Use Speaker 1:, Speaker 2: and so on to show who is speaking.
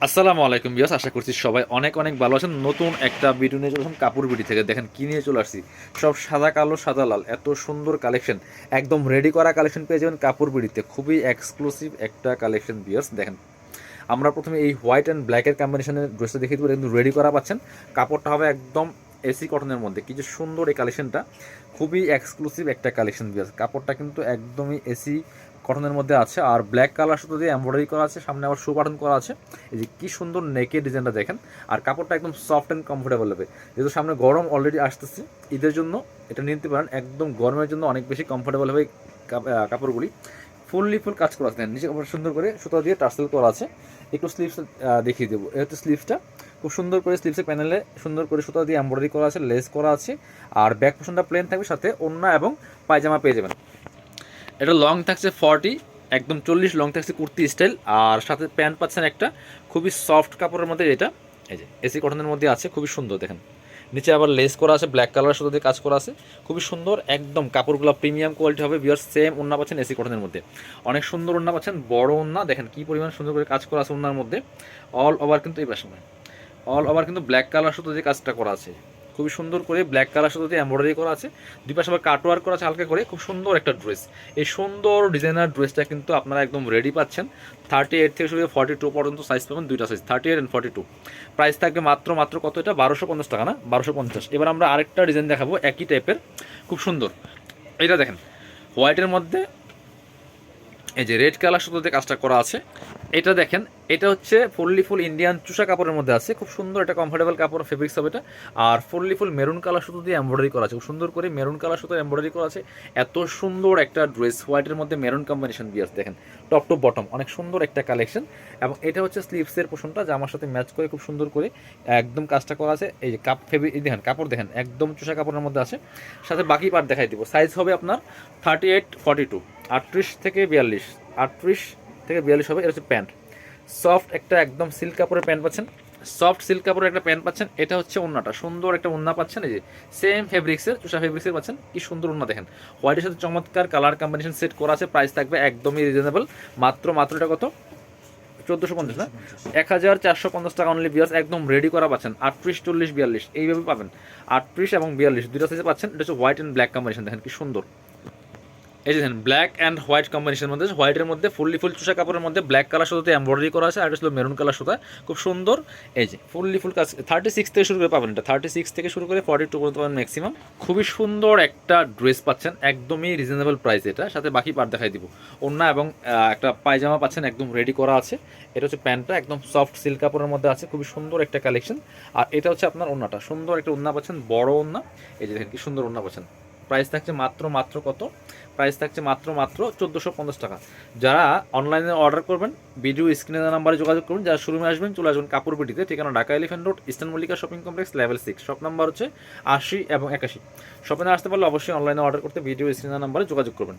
Speaker 1: আসসালামু আলাইকুম বিয়াস, আশা করছি সবাই অনেক অনেক ভালো আছেন। নতুন একটা ভিডিও নিয়ে চলে আসলাম কাপড় বিডি থেকে। দেখেন কি নিয়ে চলে আসছি, সব সাদা কালো সাদা লাল, এত সুন্দর কালেকশন, একদম রেডি করা কালেকশন পেয়ে যাবেন কাপড় বিডিতে। খুবই এক্সক্লুসিভ একটা কালেকশন বিয়াস। দেখেন আমরা প্রথমে এই হোয়াইট অ্যান্ড ব্ল্যাকের কম্বিনেশনের ড্রেসটা দেখিয়ে দেবো, কিন্তু রেডি করা পাচ্ছেন। কাপড়টা হবে একদম এসি কটনের মধ্যে। কি যে সুন্দর এই কালেকশনটা, খুবই এক্সক্লুসিভ একটা কালেকশন বিয়াস। কাপড়টা কিন্তু একদমই এসি কটনের মধ্যে আছে, আর ব্ল্যাক কালার সুতো দিয়ে এমব্রয়ডারি করা আছে, সামনে আবার শো বাটন করা আছে। এই যে কি সুন্দর নেকের ডিজাইনটা দেখেন, আর কাপড়টা একদম সফট অ্যান্ড কমফোর্টেবল হবে। যেহেতু সামনে গরম অলরেডি আসতেছে, ঈদের জন্য এটা নিতে পারেন। একদম গরমের জন্য অনেক বেশি কমফোর্টেবল হবে কাপড়গুলি। ফুল কাজ করা আছে, নিচে সুন্দর করে সুতো দিয়ে টার্সেল করা আছে। একটু স্লিভস দেখিয়ে দেবো। এই হচ্ছে স্লিভসটা, খুব সুন্দর করে স্লিভসের প্যানেলে সুন্দর করে সুতো দিয়ে এমব্রয়ডারি করা আছে, লেস করা আছে। আর ব্যাক পোর্শনটা প্লেন থাকবে, সাথে ওড়না এবং পায়জামা পেয়ে যাবেন। এটা লং থাকছে 40, একদম 40 লং থাকছে কুর্তি স্টাইল। আর সাথে প্যান্ট পাচ্ছেন একটা খুবই সফট কাপড়ের মধ্যে, যেটা এই যে এসি কটনের মধ্যে আছে, খুবই সুন্দর। দেখেন নিচে আবার লেস করা আছে, ব্ল্যাক কালার সাথে কাজ করা আছে, খুবই সুন্দর। একদম কাপড়গুলো প্রিমিয়াম কোয়ালিটি হবে বিয়ার। সেম ওড়না পাচ্ছেন এসি কটনের মধ্যে, অনেক সুন্দর ওড়না পাচ্ছেন, বড় ওড়না। দেখেন কি পরিমাণ সুন্দর করে কাজ করা আছে ওড়নার মধ্যে। অল ওভার কিন্তু এই পাশে অল ওভার কিন্তু ব্ল্যাক কালার সুতো দিয়ে কাজটা করা আছে, খুবই সুন্দর করে ব্ল্যাক কালার সুতো দিয়ে এমব্রয়ডারি করা আছে। দুই পাশে আবার কাটওয়ার্ক করা আছে হালকা করে, খুব সুন্দর একটা ড্রেস। এই সুন্দর ডিজাইনার ড্রেসটা কিন্তু আপনারা একদম রেডি পাচ্ছেন। 38 থেকে শুরু করে 42 পর্যন্ত সাইজ পাবেন, দুইটা সাইজ 38 অ্যান্ড 42। প্রাইস থাকবে মাত্র মাত্র কত, এটা 1250 টাকা, না 1250। এবার আমরা আরেকটা ডিজাইন দেখাবো একই টাইপের, খুব সুন্দর। এটা দেখেন হোয়াইটের মধ্যে এই যে রেড কালার সুতোতে কাজটা করা আছে। এটা দেখেন, এটা হচ্ছে ফুল ইন্ডিয়ান চুষা কাপড়ের মধ্যে আছে, খুব সুন্দর একটা কমফোর্টেবল কাপড় ফেব্রিক্স হবে এটা। আর ফুল মেরুন কালার সুতো দিয়ে এমব্রয়ডারি করা আছে, খুব সুন্দর করে মেরুন কালার সুতো এমব্রয়ডারি করা আছে। এত সুন্দর একটা ড্রেস, হোয়াইটের মধ্যে মেরুন কম্বিনেশন দিয়ে আছে। দেখেন টপ টু বটম অনেক সুন্দর একটা কালেকশন। এবং এটা হচ্ছে স্লিভসের পোর্শনটা, জামার সাথে ম্যাচ করে খুব সুন্দর করে একদম কাজটা করা আছে। এই যে দেখেন কাপড় দেখেন, একদম চুষা কাপড়ের মধ্যে আছে। সাথে বাকি পার্ট দেখাই দিব। সাইজ হবে আপনার 38 42, 38 থেকে 42, 38 থেকে 42 হবে। এটা হচ্ছে প্যান্ট, সফট একটা একদম সিল্ক কাপড়ের প্যান্ট পাচ্ছেন, সফট সিল্ক কাপড়ের একটা প্যান্ট পাচ্ছেন। এটা হচ্ছে ওড়নাটা, সুন্দর একটা ওড়না পাচ্ছেন। এই যে সেম ফেব্রিক্সের চুষা ফেব্রিক্সের পাচ্ছেন, কি সুন্দর ওড়না দেখেন। হোয়াইটের সাথে চমৎকার কালার কম্বিনেশন সেট করা আছে। প্রাইস থাকবে একদমই রিজনেবল, মাত্র এটা কত, 1450 না, 1450 টাকা অনলি বিয়ার্স। একদম রেডি করা পাচ্ছেন। 38 40 42 এইভাবে পাবেন, 38 এবং 42 দুইটা সাইজে পাচ্ছেন। এটা হচ্ছে হোয়াইট অ্যান্ড ব্ল্যাক কম্বিনেশন, দেখেন কি সুন্দর। এই যে দেখেন ব্ল্যাক অ্যান্ড হোয়াইট কম্বিনেশনের মধ্যে, হোয়াইটের মধ্যে ফুল চুষা কাপড়ের মধ্যে ব্ল্যাক কালার সুতোতে এমব্রয়ডারি করা আছে, আর এটা ছিল মেরুন কালার সুতা, খুব সুন্দর। এই যে ফুল কাজ 36 থেকে শুরু করে পাবেন, এটা 36 থেকে শুরু করে 42 পর্যন্ত পাবেন ম্যাক্সিমাম। খুবই সুন্দর একটা ড্রেস পাচ্ছেন, একদমই রিজনেবল প্রাইস এটা। সাথে বাকি পার্ট দেখাই দিব। ওড়না এবং একটা পায়জামা পাচ্ছেন, একদম রেডি করা আছে। এটা হচ্ছে প্যান্টটা, একদম সফট সিল্ক কাপড়ের মধ্যে আছে, খুবই সুন্দর একটা কালেকশন। আর এটা হচ্ছে আপনার ওড়নাটা, সুন্দর একটা ওড়না পাচ্ছেন, বড় ওড়না। এই যে দেখেন কি সুন্দর ওড়না পাচ্ছেন। প্রাইস থাকছে মাত্র কত, প্রাইস থাকছে মাত্র 1450 টাকা। যারা অনলাইনে অর্ডার করবেন ভিডিও স্ক্রিনে দেওয়া নাম্বারে যোগাযোগ করবেন। যারা শোরুমে আসবেন চলে আসবেন কাপড় বিটিতে, ঠিকানা Dhaka elephant road, eastern Mallika shopping complex, level 6, shop number হচ্ছে 80 এবং 81। শপে না আসতে পারলে অবশ্যই অনলাইনে অর্ডার করতে ভিডিও স্ক্রিনে দেওয়া নাম্বারে যোগাযোগ করবেন।